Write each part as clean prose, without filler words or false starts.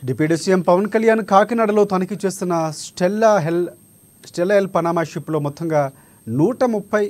Deputy CM Pawan Kalyan కాకినాడలో తనిఖీ చేస్తున్న స్టెల్లా ఎల్ పనామా షిప్లో మొత్తంగా 130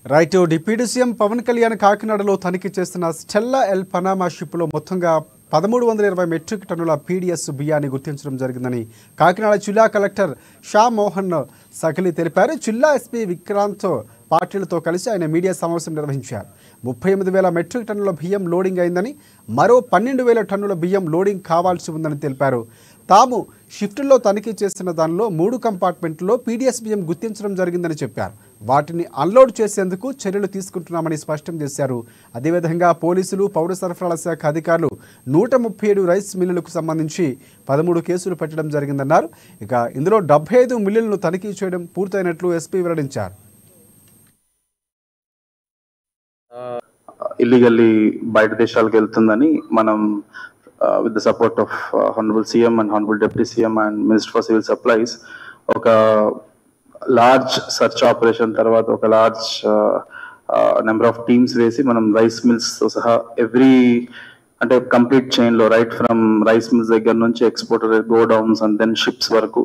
right. Deputy CM Pawan Kalyan కాకినాడలో తనిఖీ చేస్తున్న స్టెల్లా ఎల్ పనామా షిప్లో మొత్తంగా 1320 మెట్రిక్ టన్నుల పీడీఎస్ బియ్యాన్ని గుర్తించడం జరిగిందని కాకినాడ జిల్లా కలెక్టర్ షా మోహన్ సఖలి తెలిపారు. జిల్లా ఎస్పీ విక్రాంత్ పాటిల్తో కలిసి ఆయన మీడియా సమావేశం నిర్వహించారు. 38,000 మెట్రిక్ టన్నుల బియ్యం లోడింగ్ అయిందని, మరో 12,000 టన్నుల బియ్యం లోడింగ్ కావాల్సి ఉందని తెలిపారు. తాము షిఫ్ట్లో తనిఖీ చేస్తున్న దానిలో 3 కంపార్ట్మెంట్లో పీడీఎస్ బియ్యం గుర్తించడం జరిగిందని చెప్పారు. వాటిని అన్లోడ్ చేసేందుకు చర్యలు తీసుకుంటున్నామని స్పష్టం చేశారు. అదేవిధంగా పోలీసులు, పౌర సరఫరాల శాఖ అధికారులు 137 రైస్ మిల్లులకు సంబంధించి 13 కేసులు పెట్టడం జరిగిందన్నారు. ఇక ఇందులో 75 మిల్లులను తనిఖీ చేయడం పూర్తయినట్లు ఎస్పీ వెల్లడించారు. ఇల్లీగల్లీ బయట దేశాలకు వెళ్తుందని మనం with the support of Honorable CM and Honorable Deputy CM and Minister for Civil Supplies ఒక లార్జ్ సర్చ్ ఆపరేషన్ తర్వాత ఒక లార్జ్ నెంబర్ ఆఫ్ టీమ్స్ వేసి మనం రైస్ మిల్స్ తో సహా ఎవ్రీ అంటే కంప్లీట్ చైన్ లో రైట్ ఫ్రమ్ రైస్ మిల్స్ దగ్గర నుంచి exporter godowns and then ships వరకు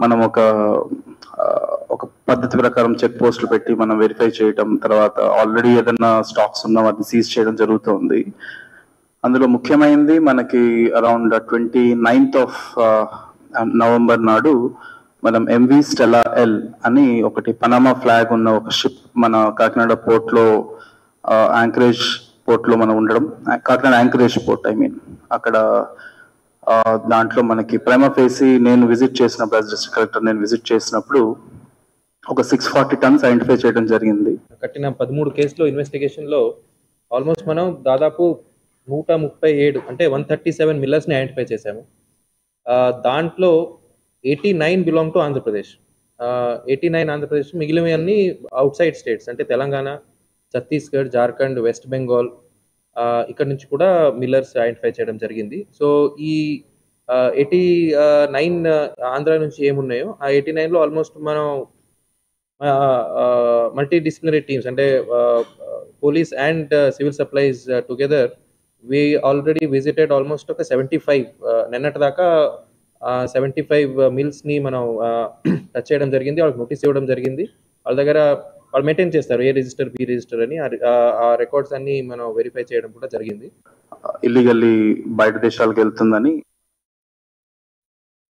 మనం ఒక పద్ధతి ప్రకారం చెక్ పోస్టులు పెట్టి మనం వెరిఫై చేయడం, తర్వాత ఆల్రెడీ ఏదైనా స్టాక్స్ ఉన్నా వాటిని సీజ్ చేయడం జరుగుతుంది. అందులో ముఖ్యమైనది మనకి అరౌండ్ 29th of November నాడు మనం ఎంవి స్టెల్లా ఎల్ అని ఒకటి పనామా ఫ్లాగ్ ఉన్న ఒక షిప్ మన కాకినాడ పోర్ట్ లో యాంకరేజ్ పోర్ట్ లో మనం ఉండడం, కాకినాడ యాంకరేజ్ పోర్ట్ అక్కడ దాంట్లో మనకి ప్రైమా ఫేసి నేను విజిట్ చేసినప్పుడు యాజ్ డిస్ట్రిక్ట్ కలెక్టర్ నేను విజిట్ చేసినప్పుడు ఒక 640 టన్స్ ఐడెంటిఫై చేయడం జరిగింది. కట్టిన 13 కేసులో ఇన్వెస్టిగేషన్ లో ఆల్మోస్ట్ మనం దాదాపు 137 అంటే 137 మిల్లర్స్ ని ఐడెంటిఫై చేశాము. దాంట్లో 89 బిలాంగ్ టు ఆంధ్రప్రదేశ్, 89 ఆంధ్రప్రదేశ్, మిగిలినవన్నీ అవుట్ సైడ్ స్టేట్స్ అంటే తెలంగాణ, ఛత్తీస్గఢ్, జార్ఖండ్, వెస్ట్ బెంగాల్, ఇక్కడ నుంచి కూడా మిల్లర్స్ ఐడెంటిఫై చేయడం జరిగింది. సో ఈ 89 ఆంధ్ర నుంచి ఏమున్నాయో ఆ 89లో ఆల్మోస్ట్ మనం మల్టీ డిసిప్లినరీ టీమ్స్ అంటే police and civil supplies together we already visited almost ఒక 75 నిన్నటి దాకా 75 మిల్స్ ని మనం టచ్ చేయడం జరిగింది. వాళ్ళకి నోటీస్ ఇవ్వడం జరిగింది. వాళ్ళ దగ్గర వాళ్ళు మెయింటైన్ చేస్తారు ఏ రిజిస్టర్ బి రిజిస్టర్ అని, ఆ రికార్డ్స్ అన్ని మనం వెరిఫై చేయడం కూడా జరిగింది. ఇల్లీగల్లీ బయట దేశాలకు వెళ్తుందని